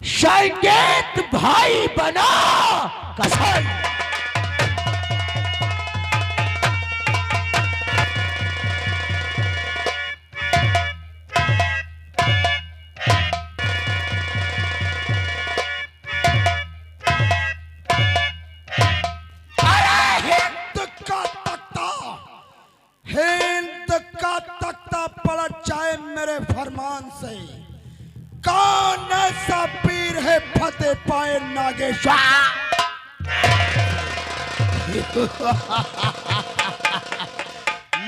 संगीत भाई बना कसम। हिंद का तख्ता पलट जाए मेरे फरमान से। कौन ऐसा पीर है फतेह पाए नागेश्वर?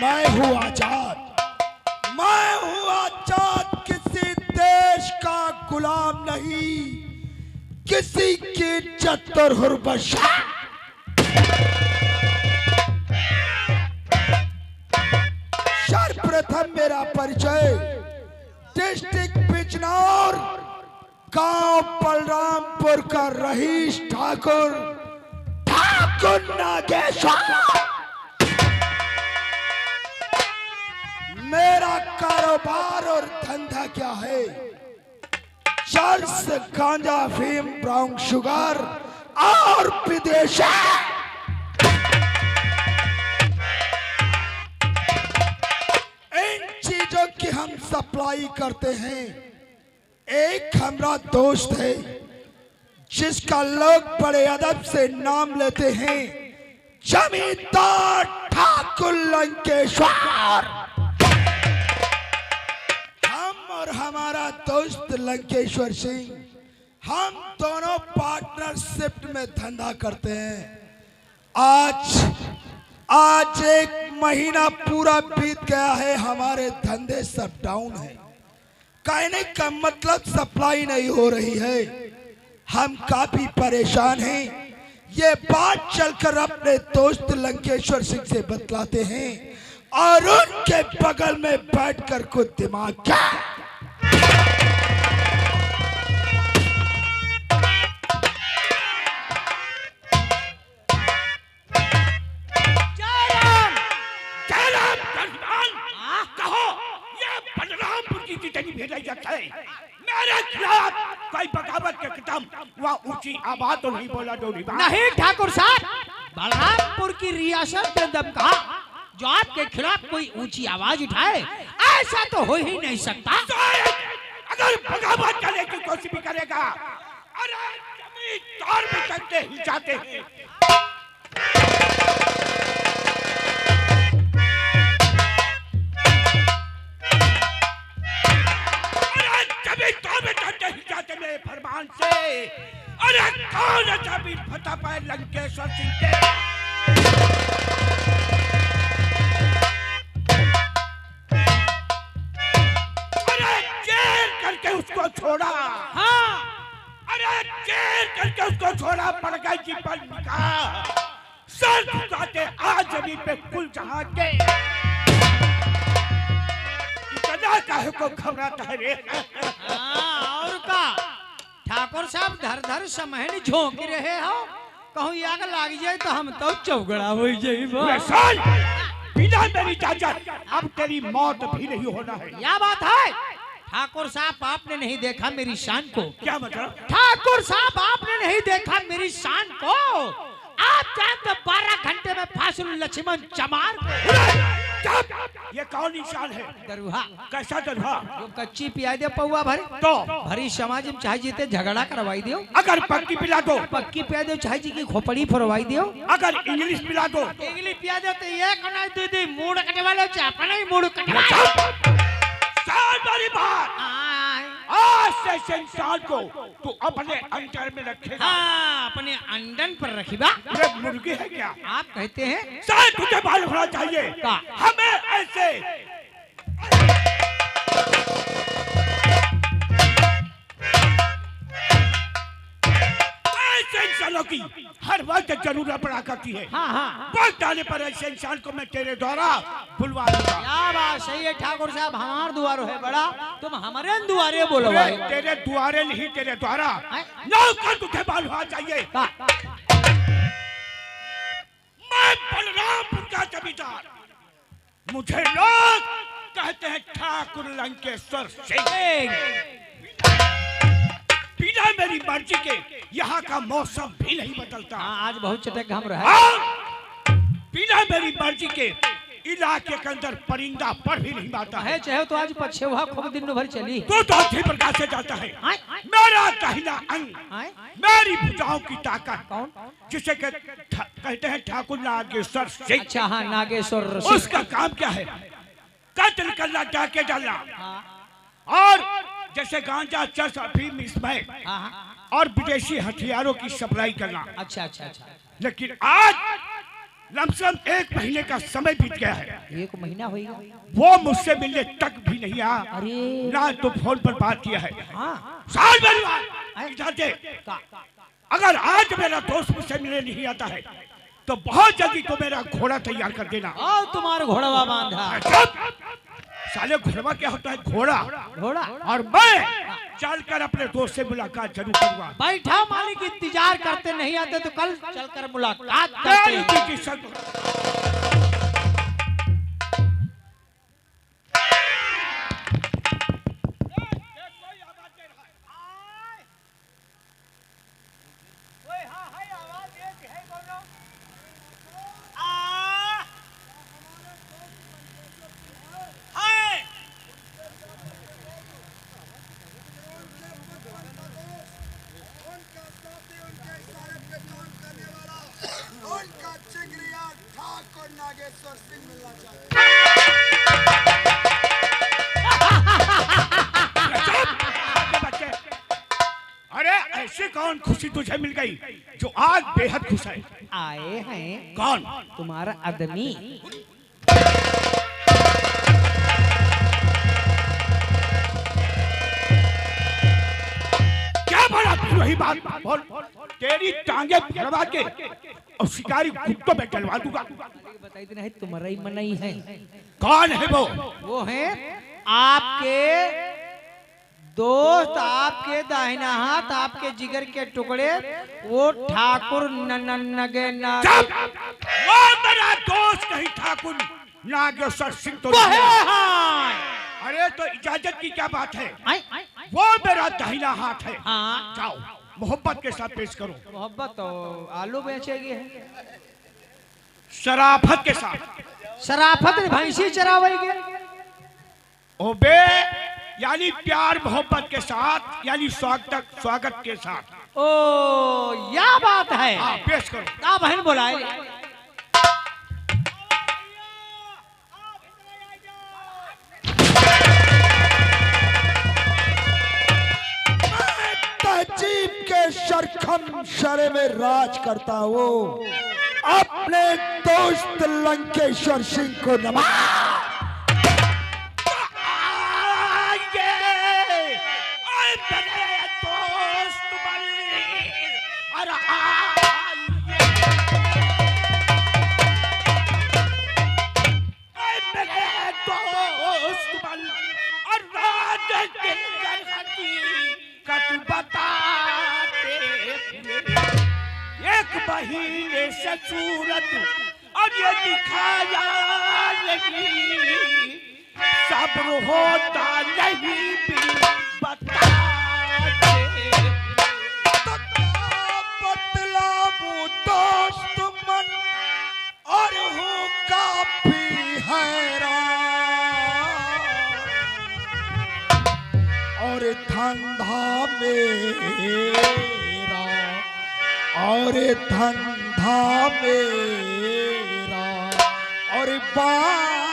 मैं हूँ आजाद, मैं हूँ आजाद, किसी देश का गुलाम नहीं, किसी की इज्जत और हुर्बत। सर्वप्रथम मेरा परिचय डिस्ट्रिक्ट बिजनौर, गांव बलरामपुर का रहीश ठाकुर नागेश्वर। मेरा कारोबार और धंधा क्या है? चर्स, गांजा, अफीम, ब्राउन शुगर और विदेशी। चीजों की हम सप्लाई करते हैं। एक हमारा दोस्त है जिसका लोग बड़े अदब से नाम लेते हैं, जमींदार ठाकुर लंकेश्वर। हम और हमारा दोस्त लंकेश्वर सिंह, हम दोनों पार्टनरशिप में धंधा करते हैं। आज एक महीना पूरा बीत गया है, हमारे धंधे सब डाउन है। कहने का मतलब सप्लाई नहीं हो रही है। हम काफी परेशान हैं। ये बात चलकर अपने दोस्त लंकेश्वर सिंह से बतलाते हैं और उनके बगल में बैठकर कुछ दिमाग क्या मेरे खिलाफ कोई बगावत के कदम वहाँ ऊंची आवाज तो नहीं बोला तो नहीं ठाकुर साहब, बलरामपुर की रियासत ने दम कहा जो आपके खिलाफ कोई ऊंची आवाज उठाए, ऐसा तो हो ही नहीं सकता। अगर बगावत करने की कोशिश भी करेगा, अरे जमींदार भी करते ही जाते हैं। मेरे फरमान से, अरे कौन जमीन फतेह पाए लंकेश्वर सिंह के? अरे जेल करके उसको छोड़ा। हाँ, अरे जेल करके उसको छोड़ा, पड़ गई जी पर निकाह। सर झुकाते आज जमीन पे कुल जहां के। इतना काहे को घबराता है रे? और का ठाकुर साहब धर धर समहन झोंक रहे हो, कहूँ आग लाग जाए तो हम तो चौगड़ा हो जाए। बिना मेरी इजाजत अब तेरी मौत भी नहीं होना है। क्या बात है ठाकुर साहब? आपने नहीं देखा मेरी शान को? क्या मतलब? ठाकुर साहब आपने नहीं देखा मेरी शान को? आप चाहे तो 12 घंटे में फांसी लक्ष्मण चमार ये कौन इंसान है? दरुहा। कैसा दरुहा? जो कच्ची पिया दे पौवा भरे तो भरी समाज में चाहे जीते झगड़ा करवाई दियो। अगर पक्की पिला दो, पक्की पिया दो, चाहे जी की खोपड़ी फरवाई दियो। अगर इंग्लिश पिला दो, इंग्लिश पिया दो तो ये कना दीदी मूड कटे वाले चापा नहीं मूड कटे वाले। सारी बात आज से इस इंसान को तू अपने अंडर में रखेगा। हाँ, अपने अंडन पर रखिबा। ये मुर्गी है क्या? आप कहते हैं शायद तुझे मालूम होना चाहिए हमें ऐसे इंसानों की हर वक्त जरूरत पड़ा करती है। हाँ हाँ, वक्त आने पर ऐसे इंसान को मैं तेरे द्वारा बुलवा लूंगा। क्या बात सही है ठाकुर साहब, हमार दुआरो है बड़ा, तुम हमारे दुआरे बोलो भाई। तेरे द्वारे नहीं, तेरे द्वारा नौकर तुझे मालूम होना चाहिए। मैं बलरामपुर का जमींदार, मुझे लोग कहते हैं ठाकुर लंकेश्वर सिंह। बिना मेरी मर्जी के यहाँ का मौसम भी नहीं बदलता। हाँ, आज बहुत चटक घम रहा है। हाँ, बिना मेरी मर्जी के इलाके के अंदर परिंदा पर भी नहीं आता है। चाहे तो आज पछेवा खूब दिन भर चली। तो अच्छी प्रकार से जाता है। आय, मेरा दाहिना अंग, आय, मेरी भुजाओं की ताकत, कौन? जिसे कहते हैं ठाकुर नागेश्वर सिंह। अच्छा, हाँ, नागेश्वर सिंह। उसका काम क्या है? कत्ल करना, डाके डालना, हाँ, और जैसे गांजा, चरस, अफीम, स्मैक हाँ, हाँ। और विदेशी हथियारों की सप्लाई करना। अच्छा अच्छा अच्छा। लेकिन आज लमसम 1 महीने का समय बीत गया है, 1 महीना होगा। वो मुझसे मिलने तक भी नहीं आया, अरे ना तो फोन पर बात किया है। हाँ, साल भर इधर दे। अगर आज मेरा दोस्त मुझसे मिलने नहीं आता है तो बहुत जल्दी तो मेरा घोड़ा तैयार कर देना। और तुम्हारा घोड़वा बांधा। चुप! साले घोड़वा क्या होता है? घोड़ा। घोड़ा। और मैं चलकर अपने दोस्त से मुलाकात जरूर करूंगा। बैठा मालिक, इंतजार करते नहीं आते तो कल चलकर मुलाकात करते हैं। तेरी की शर्त। नागेश्वर सिंह मिलना चाहते बच्चे, अरे ऐसी कौन खुशी तुझे मिल गई जो आज बेहद खुश है? आए हैं कौन? तुम्हारा आदमी। क्या बोला तू? वही बात बोल। तेरी टांगे फड़वा के और शिकारी कुत्तों में डलवा दूंगा। बताई तो नहीं, तुम्हारा ही मनाई है। कौन है वो? वो है आपके दोस्त, आपके दाहिना हाथ, आपके जिगर के टुकड़े, वो ठाकुर चुप! वो मेरा दोस्त नहीं, ठाकुर नागेश्वर सिंह तो वो नहीं है। है। हाँ। अरे तो इजाजत की क्या बात है? आय, आय, वो मेरा दाहिना हाथ है। हाँ। जाओ मोहब्बत के साथ पेश करो। मोहब्बत तो आलू बेचेगी है। शराफत के साथ। शराफत भैंसी चरावेगी। ओबे यानी प्यार मोहब्बत के साथ, यानी स्वागत के साथ। ओ, यह बात है। हाँ, पेश करो। का बहन बुलाए। तहजीब के शरखम शरे में राज करता हो, अपने दोस्त लंकेश्वर सिंह को नमस्कार। एक महीने से सूरत अब ये दिखाया नहीं, सब्र होता नहीं भी बता दे। बतलाऊं दोस्त मन और हूँ काफी हैरान, और धंधा मेरा, और धंधा मेरा, और बात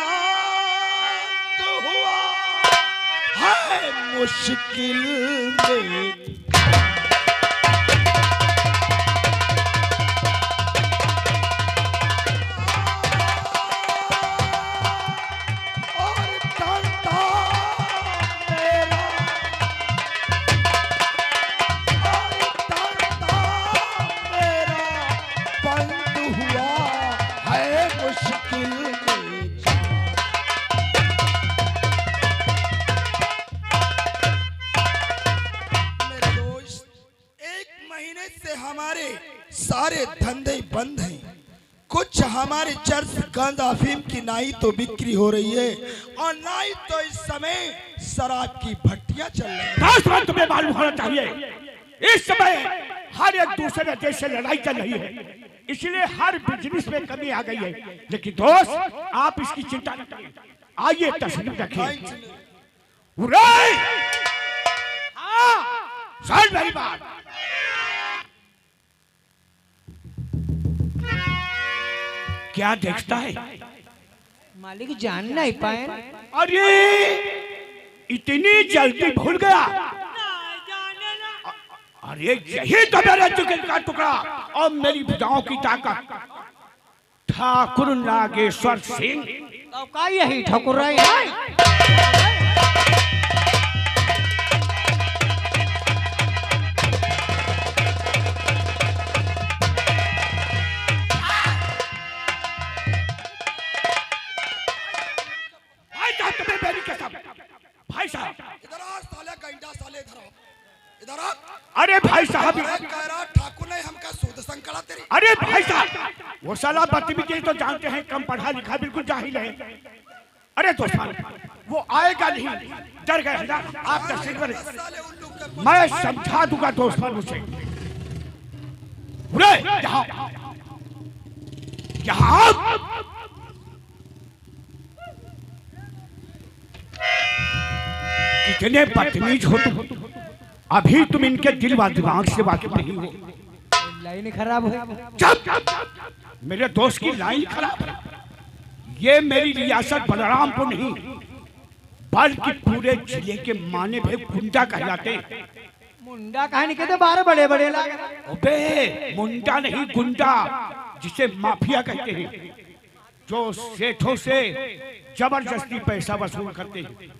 हुआ है मुश्किल में। सारे धंधे बंद हैं। कुछ हमारे चर्च गांजा अफीम की नाई तो बिक्री हो रही है, और नाई तो इस समय शराब की भट्टियां चल रही हैं। तुम्हें मालूम होना चाहिए इस समय हर एक दूसरे देश से लड़ाई चल रही है, इसलिए हर बिजनेस में कमी आ गई है। लेकिन दोस्त आप इसकी चिंता न करिए। आइए तस्वीर रखिए। सुन मेरी बात, क्या देखता है? मालिक जान नहीं पाए। अरे इतनी जल्दी भूल गया? अरे यही तो मेरे जिगर का टुकड़ा और मेरी भुजाओं की ताकत, ठाकुर नागेश्वर सिंह। तो का यही ठाकुर है? भाई साहब इधर आ, साले गंडा साले इधर आओ, इधर आ। अरे भाई साहब, ठाकुर ने हमका सूद संकड़ा तेरी। अरे भाई साहब, वो साला बदतमीजी तो जानते हैं, कम पढ़ा लिखा बिल्कुल जाहिल है। अरे दोस्त वो आएगा नहीं, डर गए ना आप तस्वीर करें, मैं समझा दूंगा दोस्त उसे। यहाँ कितने बदतमीज हो तुम, अभी तुम इनके दिल व दिमाग से वाकिफ नहीं हो। लाइन खराब है। जब मेरे दोस्त की लाइन खराब है, ये मेरी रियासत बलरामपुर नहीं बल्कि पूरे जिले के माने भाई गुंडा कहलाते हैं। मुंडा कहानी कहते 12 बड़े बड़े लागे। अबे मुंडा नहीं, गुंडा, जिसे माफिया कहते हैं, जो सेठों से जबरदस्ती पैसा वसूल करते हैं।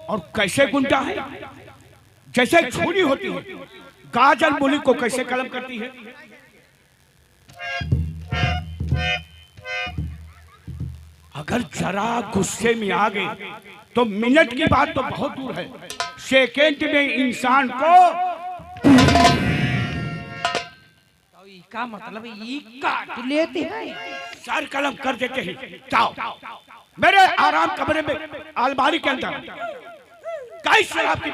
और कैसे गुंडा है? जैसे छुरी होती है, गाजर मूली को कैसे कलम करती है। अगर जरा गुस्से में आ गए तो मिनट की बात तो बहुत दूर है, सेकेंड में इंसान को का मतलब ई काट लेते हैं, सर कलम कर देते हैं। जाओ मेरे आराम कमरे में अलमारी के अंदर कई शराब की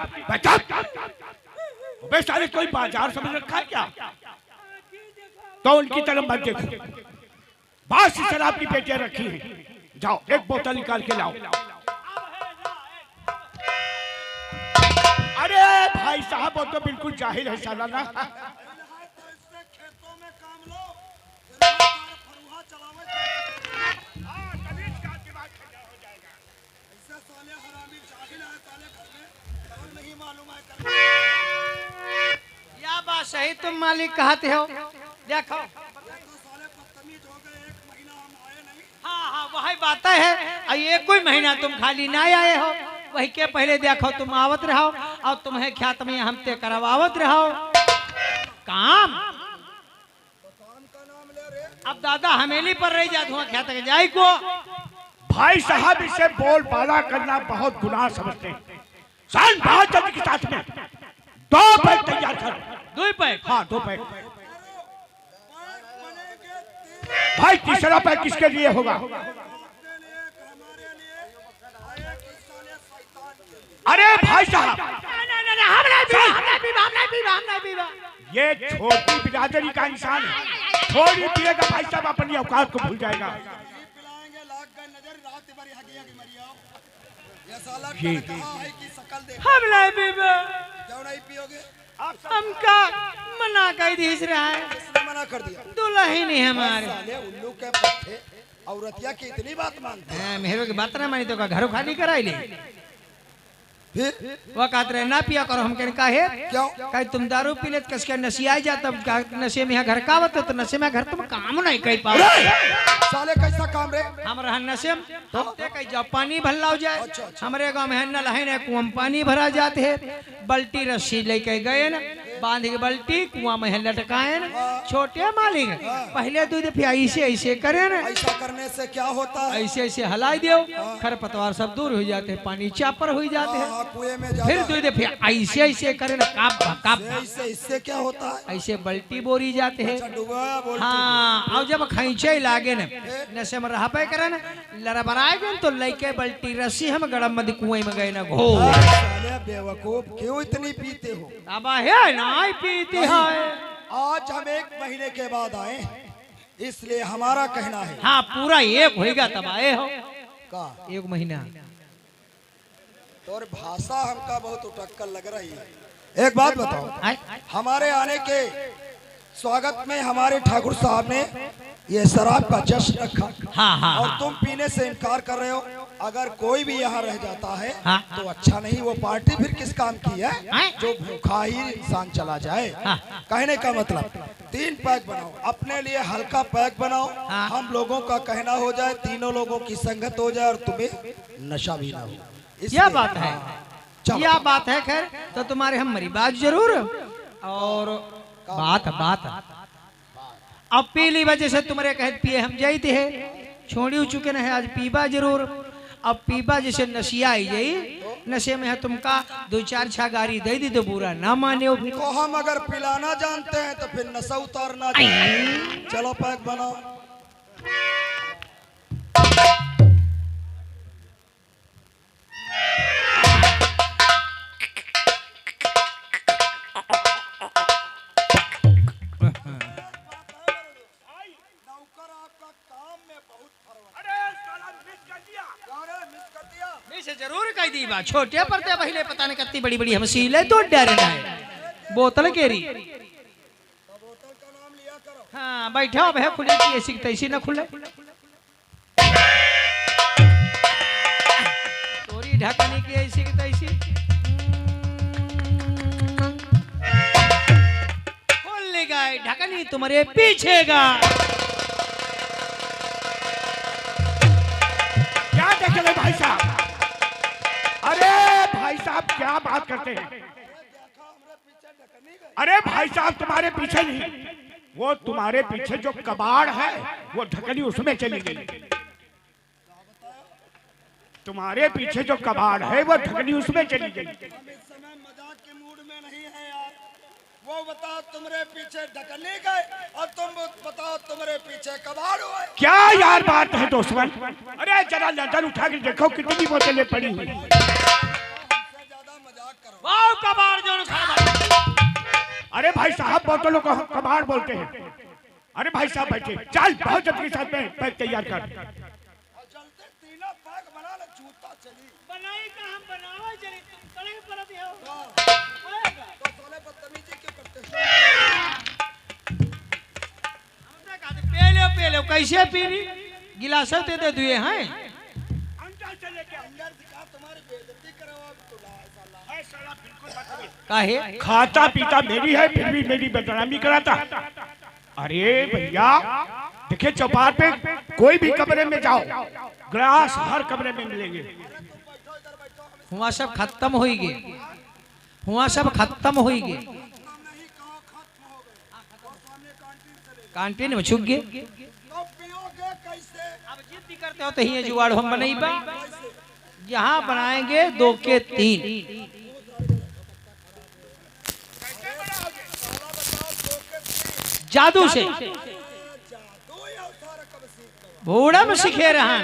साले कोई बाजार समझ रखा है क्या? तो उनकी तरफ मत देखो, बहुत सी शराब की पेटियां रखी हैं। जाओ एक बोतल निकाल के लाओ। अरे भाई साहब, वो तो बिल्कुल जाहिल है साला ना। या बात सही तुम मालिक कहते हो। देखो हाँ वही बात है। ये कोई महीना तुम खाली ना आए हो, वही के पहले देखो तुम आवत रहो और तुम्हें ख्यात में हम ते करवावत रहो काम। अब दादा हमेली पर रह जा, धुआं ख्यात के जाए को। भाई साहब, इसे बोल बाला करना बहुत गुनाह समझते हैं। सन बहुत जल्दी के साथ में 2 पैक तैयार कर। 2 पैक? हाँ 2 पैक। भाई तीसरा पैक किसके लिए होगा? अरे भाई साहब, ये छोटी बिरादरी का इंसान है, थोड़ी पिएगा भाई साहब अपनी औकात को भूल जाएगा। हम नहीं पीबे। क्यों नहीं पियोगे? हमका मना कर दीस रहा है। किसने मना कर दिया? दुल्हन ही हमारे। साले उल्लू के पट्टे औरतिया की इतनी बात मानते हैं। मेरे की बात ना मानी तो का घर खाली कराई ले। फिर वो कहते रहे ना पिया करो। हम कहने का है क्यों? कहीं तुम दारू पी ले कसके नशे आ जा, तब नशे में यहाँ घर का आवत तो नशे में घर तुम काम नहीं कर पाओ। साले कैसा काम रे? हम रहा नशे में तो कहीं जब पानी भल्ला हो जाए। अच्छा। हमारे गाँव में नल है ना, कुआं में पानी भरा जाते है, बल्टी रस्सी लेके गए ना, बांध के बल्टी कुआं में लटकाए ना। छोटे मालिक पहले दूध फिर ऐसे ऐसे करे ना, ऐसा करने से क्या होता है? ऐसे ऐसे हलाई दो, खरपतवार सब दूर हो जाते हैं, पानी चापर हो जाते हैं। कुएं में फिर दूध फिर ऐसे ऐसे करे ना, काप काप इससे इससे क्या होता है? ऐसे बल्टी बोरी जाते अच्छा हैं। डुबाया बोलती हाँ, और जब खैचे लागे न नशे में रह पे करे न लड़बड़ाए गए तो लइके बल्टी रस्सी हम गड़म मद कुएं में गए न घो। साले बेवकूफ क्यों इतनी पीते हो? अब है ना पीते हैं। आज हम 1 महीने के बाद आए इसलिए हमारा कहना है। हाँ पूरा एक होएगा तब आए हो का 1 महीना। और भाषा हमका बहुत उटक्कल लग रही है। एक बात बताओ, हमारे आने के स्वागत में हमारे ठाकुर साहब ने ये शराब का जश्न रखा। हाँ हाँ और हाँ। तुम पीने से इनकार कर रहे हो। अगर कोई भी यहाँ रह जाता है हाँ। तो अच्छा नहीं। वो पार्टी फिर किस काम की है हाँ। जो भूखा ही इंसान चला जाए। हाँ। कहने का मतलब 3 पैक बनाओ, अपने लिए हल्का पैक बनाओ। हाँ। हम लोगों का कहना हो जाए, तीनों लोगों की संगत हो जाए और तुम्हें नशा भी ना हो। यह इसलिए- बात है, चलो। यह बात है। खैर तो तुम्हारे हम मरी बात जरूर। और बात अब पीली वजह से तुम्हारे कह पिए हम जाते हैं छोड़ी चुके न है। आज पीबा जरूर। अब पीबा जैसे नशिया आई जाई नशे में है तुमका 2-4 छा गाड़ी दे दी तो बुरा ना माने हो। को हम अगर पिलाना जानते हैं तो फिर नशा उतारना चाहिए। चलो पैक बनाओ। से जरूर कह दी बात छोटे पड़ते पहले पता नहीं कितनी बड़ी बड़ी हम सीले तो डर ना है बोतल केरी। हाँ बैठा अब है खुले की ऐसी तैसी ना खुले तोरी ढकने की ऐसी की तैसी खोल लेगा ढकनी तुम्हारे पीछे का। क्या देख रहे भाई साहब? अरे भाई साहब क्या बात करते हैं? अरे भाई साहब तुम्हारे पीछे नहीं, वो तुम्हारे पीछे जो कबाड़ है वो ढकनी उसमें चली गई। तुम्हारे पीछे जो कबाड़ है वो ढकनी उसमें चली गई। हम इस समय मजाक के मूड में नहीं है यार। वो बताओ तुम्हारे पीछे ढकने गए और तुम बताओ तुम्हारे पीछे कबाड़ हुए। क्या यार बात है दुश्मन? अरे जरा नजर उठा के देखो कितनी बोतलें पड़ी हुई। हमसे ज्यादा मजाक करो। वाह कबाड़ जो अरे भाई साहब बोतलों को हम कबाड़ बोलते हैं। अरे भाई साहब बैठे, चल बहुत जल्दी साथ में पैक तैयार कर। और जल्दी तीनों पैक बना ले जूता चली। बनाई का हम बनावा चली तुम सड़क पर भी हो तो साले बदतमीजी क्यों करते हो? हमसे कहते पी लो कैसे पीनी गिलास दे दे दुए हैं अंदर से लेके अंदर दिखा तुम्हारी बेइज्जती कराओ तो ला है साला बिल्कुल बदतमीज। काहे खाता पीता मेरी है फिर भी मेरी बदनामी कराता। अरे भैया देखिए चौपाट पे कोई भी कमरे में जाओ ग्लास हर कमरे में मिलेंगे। हुआ सब खत्म हो गए हुआ सब खत्म हो गए कैंटीन में छुप गए। तो पियोगे कैसे? अब जिद्दी करते हो तो ही जुगाड़ हम बनाइबा यहाँ बनाएंगे 2 के 3 जादू से बूढ़ा में सिखे रहा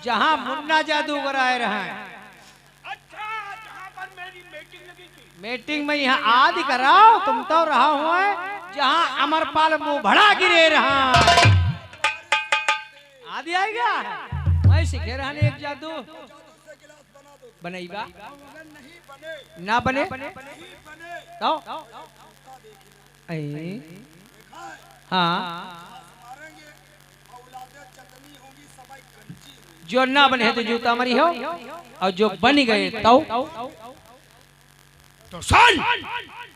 जहाँ मुन्ना जादूगर आए रहा मीटिंग में यहाँ आदि कराओ तुम तो रहा हुआ है जहाँ अमरपाल मुंह भड़ा गिरे रहा आदि आएगा मैं सिखे रहा एक जादू बनेगा ना बने तो हाँ जो ना बने तो जूता मरी हो और जो बन गए तो सुन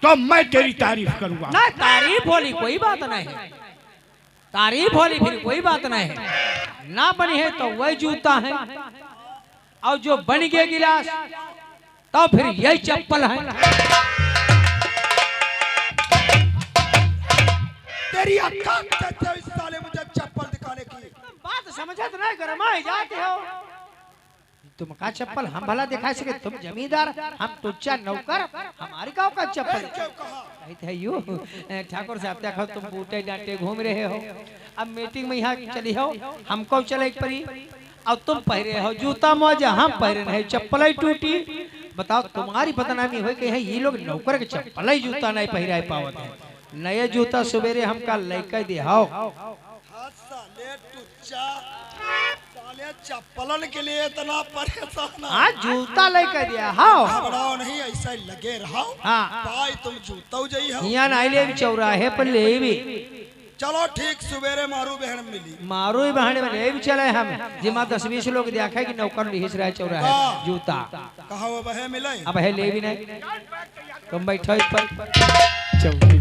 तो मैं तेरी तारीफ करूंगा। ना तारीफ होली कोई बात नहीं है तारीफ होली फिर कोई बात नहीं है ना बनी है तो वही जूता है और जो बन गए गिलास तो फिर यही चप्पल है। तेरी अक्का कहते हो इस साले मुझे चप्पल दिखाने की। बात समझत नहीं गरमाए जाते हो तुम का चप्पल हम भला दिखा सके तुम जमींदार हम तुच्चा नौकर हमारी गाँव का चप्पल क्यों कहा? कहते हैं यू ठाकुर साहब देखो तुम बूटे डांटे घूम रहे हो, अब मीटिंग में यहाँ चली हो, हमको चले परी, अब तुम पहरे हो जूता मोजा, हम पहरे नहीं, चप्पल ही टूटी। बताओ तुम्हारी बदनामी हो गई है, ये लोग नौकर के चप्पल ही जूता नहीं पहरा पावत है। नए जूता सवेरे हमका लेके दिहाओ। चप्पलन के लिए इतना परेशान? हाँ जूता लेके दिया हाँ, घबराओ नहीं, ऐसा लगे रहो। हाँ भाई तुम जूता जई हो, यहाँ नहीं ले चौराहे पर ले भी चलो ठीक, सवेरे मारू बहन मिली, मारो ही बहाने में ले भी चले हम, जिमा 10-20 लोग देखा कि नौकर लिहिस रहे चौराहे जूता, कहा वो बहे मिले, अब है ले भी नहीं, तुम बैठो इस पर चौकी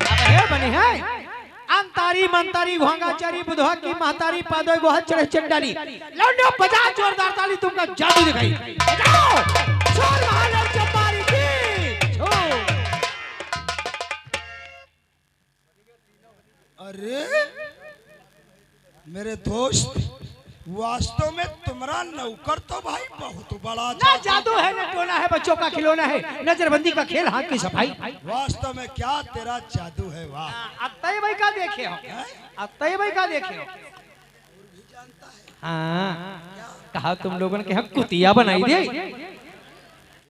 अब है बनी है अंतारी मंतारी घोंगाचारी बुधवा की महतारी पादोई गोहा चढ़े चंडाली लौंडो बजा जोरदार ताली, तुमका जादू दिखाई बजाओ छोर महादेव चंपारी की छोर। अरे मेरे दोस्त, वास्तव में तुम्हारा नौकर तो भाई बहुत बड़ा ना जादू है न टोना है, बच्चों का खिलौना है, नजरबंदी का खेल, हाथ की सफाई। वास्तव में क्या तेरा जादू है, वाह। अत्तई भाई का देखे हो, अत्तई भाई का देखे हो। हाँ कहा तुम लोगों ने कहा कुतिया बनाई दे,